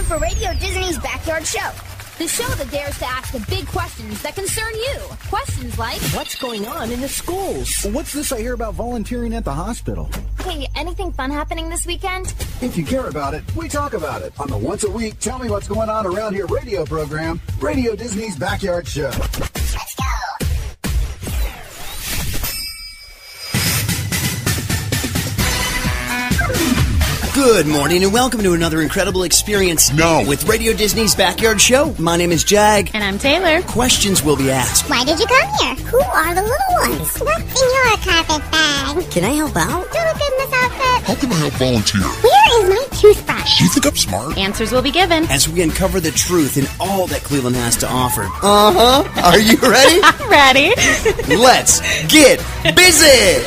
for Radio Disney's Backyard Show. The show that dares to ask the big questions that concern you. Questions like, what's going on in the schools? What's this I hear about volunteering at the hospital? Hey, anything fun happening this weekend? If you care about it, we talk about it on the once a week Tell Me What's Going On Around Here radio program, Radio Disney's Backyard Show. Let's go. Good morning and welcome to another incredible experience now with Radio Disney's Backyard Show. My name is Jag. And I'm Taylor. Questions will be asked. Why did you come here? Who are the little ones? What's in your carpet bag? Can I help out? Do look good in this outfit. How can I help volunteer? Where is my toothbrush? Do you think I'm smart? Answers will be given as we uncover the truth in all that Cleveland has to offer. Are you ready? Ready. Let's get busy.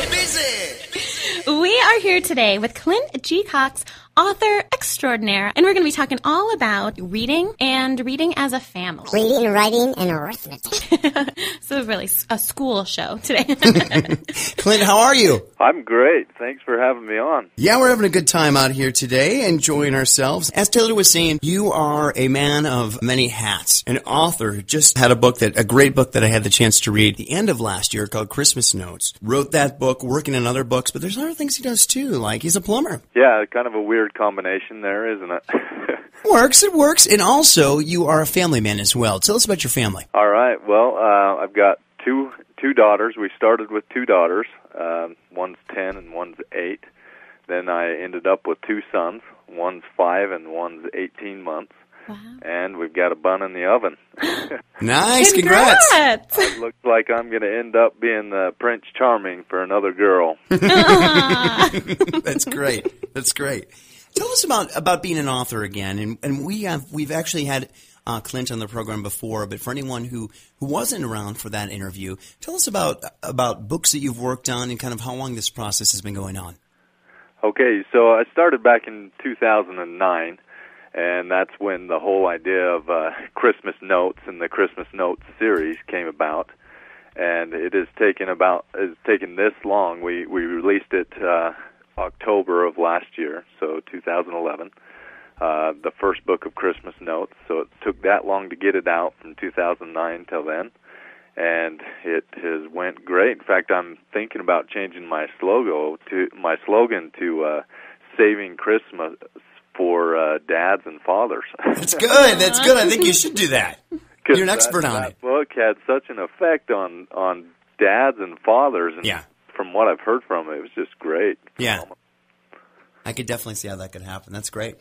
We are here today with Clint G Cox, author extraordinaire, and we're going to be talking all about reading and reading as a family. Reading, writing, and arithmetic. So really a school show today. Clint, how are you? I'm great. Thanks for having me on. Yeah, we're having a good time out here today, enjoying ourselves. As Taylor was saying, you are a man of many hats, an author who just had a great book that I had the chance to read at the end of last year called Christmas Notes. Wrote that book, working on other books, but there's other things he does too, like he's a plumber. Yeah, kind of a weird combination there, isn't it? It works. And also, you are a family man as well. Tell us about your family. All right. Well, I've got two daughters. We started with two daughters. One's 10 and one's 8. Then I ended up with two sons. One's 5 and one's 18 months. Wow. And we've got a bun in the oven. Nice. Congrats. It looks like I'm going to end up being Prince Charming for another girl. That's great. Tell us about being an author again. And we've actually had Clint on the program before, but for anyone who wasn't around for that interview, tell us about books that you've worked on and kind of how long this process has been going on. Okay, so I started back in 2009, and that's when the whole idea of Christmas Notes and the Christmas Notes series came about. And it has taken this long. We released it October of last year, so 2011, the first book of Christmas Notes. So it took that long to get it out from 2009 till then, and it has went great. In fact, I'm thinking about changing my slogan to Saving Christmas for Dads and Fathers. That's good. I think you should do that. You're an expert on it. That book had such an effect on dads and fathers, and yeah. From what I've heard from it was just great. Yeah. I could definitely see how that could happen. That's great.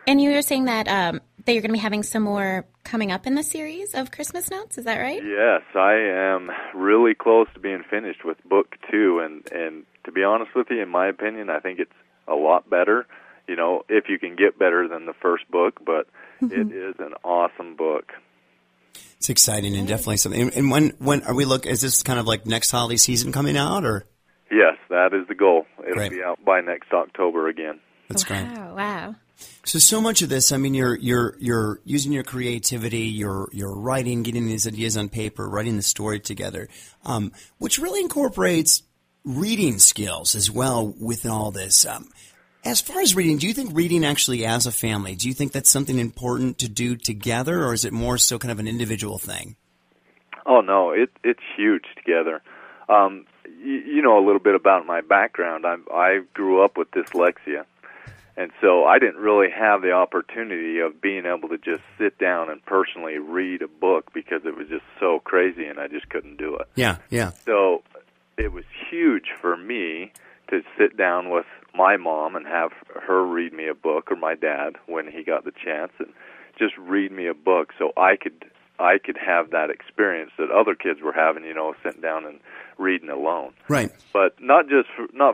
And you were saying that that you're going to be having some more coming up in the series of Christmas Notes. Is that right? Yes, I am really close to being finished with book 2, and to be honest with you, in my opinion, I think it's a lot better, if you can get better than the first book, but it is an awesome book. It's exciting and definitely something. And when are we is this kind of like next holiday season coming out, or? Yes, that is the goal. It'll Great. be out by next October again. That's great. Wow. So much of this, I mean, you're using your creativity, you're writing, getting these ideas on paper, writing the story together, which really incorporates reading skills as well within all this. As far as reading, do you think reading actually as a family, do you think that's something important to do together, or is it more so kind of an individual thing? Oh, no, it's huge together. You know a little bit about my background. I grew up with dyslexia, and so I didn't really have the opportunity of being able to just sit down and personally read a book because it was just so crazy and I just couldn't do it. Yeah. So it was huge for me to sit down with my mom and have her read me a book, or my dad when he got the chance, and just read me a book so I could have that experience that other kids were having, sitting down and reading alone. Right. But not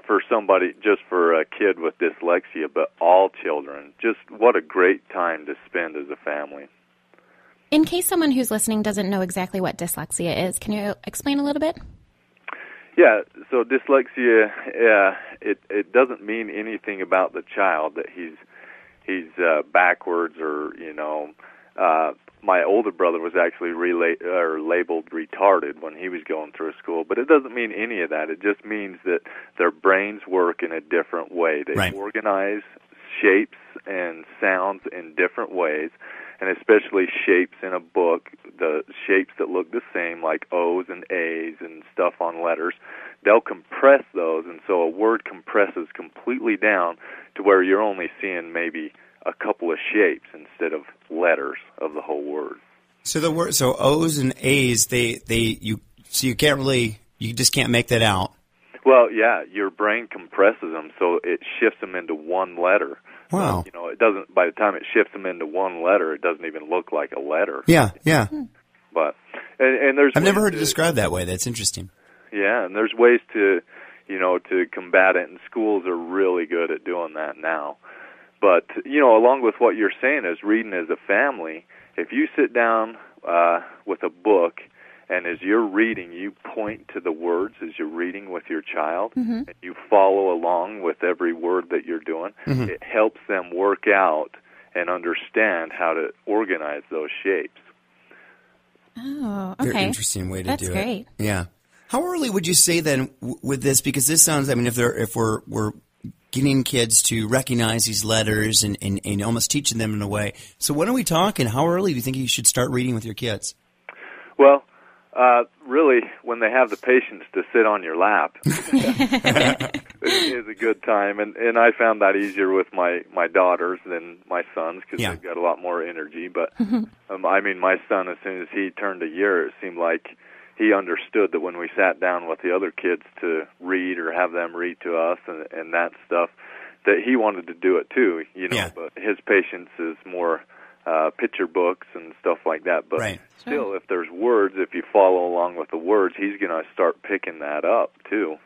for a kid with dyslexia, but all children. Just what a great time to spend as a family. In case someone who's listening doesn't know exactly what dyslexia is, can you explain a little bit? Yeah, so dyslexia, it doesn't mean anything about the child that he's backwards or, my older brother was actually labeled retarded when he was going through school, but it doesn't mean any of that. It just means that their brains work in a different way. They Right. organize shapes and sounds in different ways, and especially shapes in a book, the shapes that look the same, like O's and A's and stuff on letters, they'll compress those, and so a word compresses completely down to where you're only seeing maybe a couple of shapes instead of letters of the whole word. So the word, so O's and A's, you just can't make that out. Well, yeah, your brain compresses them, so it shifts them into one letter. Wow. It doesn't. By the time it shifts them into one letter, it doesn't even look like a letter. Yeah. But and there's. I've never heard it described that way. That's interesting. Yeah, and there's ways to combat it, and schools are really good at doing that now. But along with what you're saying is reading as a family. If you sit down with a book, and as you're reading, you point to the words as you're reading with your child, and you follow along with every word that you're doing. It helps them work out and understand how to organize those shapes. Oh, okay. Very interesting way to do it. That's great. Yeah. How early would you say then with this? Because this sounds, if we're getting kids to recognize these letters and almost teaching them in a way. So when are we talking? How early do you think you should start reading with your kids? Well, really, when they have the patience to sit on your lap is a good time. And I found that easier with my daughters than my sons because they've got a lot more energy. But, my son, as soon as he turned a year, it seemed like he understood that when we sat down with the other kids to read or have them read to us and that stuff, that he wanted to do it too, but his patience is more picture books and stuff like that. But still, if there's words, if you follow along with the words, he's going to start picking that up too.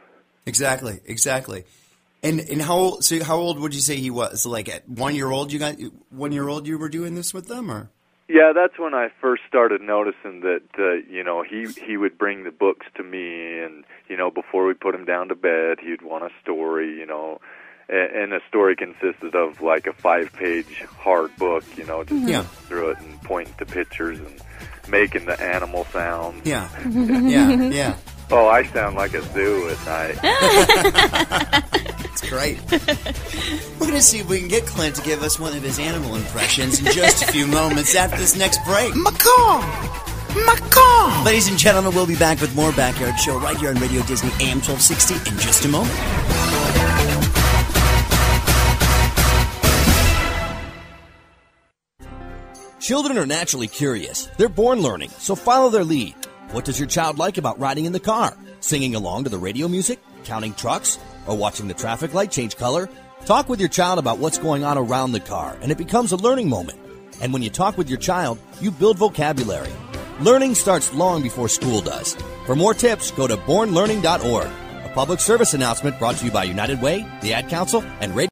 Exactly. And how old would you say he was? So like at 1 year old, you were doing this with them, or? Yeah, that's when I first started noticing that, he would bring the books to me, and, before we put him down to bed, he'd want a story, and a story consisted of like a 5-page hard book, just through it and pointing to pictures and making the animal sounds. Yeah. Oh, I sound like a zoo at night. It's great. We're going to see if we can get Clint to give us one of his animal impressions in just a few moments after this next break. Macaw! Ladies and gentlemen, we'll be back with more Backyard Show right here on Radio Disney AM 1260 in just a moment. Children are naturally curious. They're born learning, so follow their lead. What does your child like about riding in the car? Singing along to the radio music? Counting trucks? Or watching the traffic light change color? Talk with your child about what's going on around the car, and it becomes a learning moment. And when you talk with your child, you build vocabulary. Learning starts long before school does. For more tips, go to bornlearning.org. A public service announcement brought to you by United Way, the Ad Council, and Radio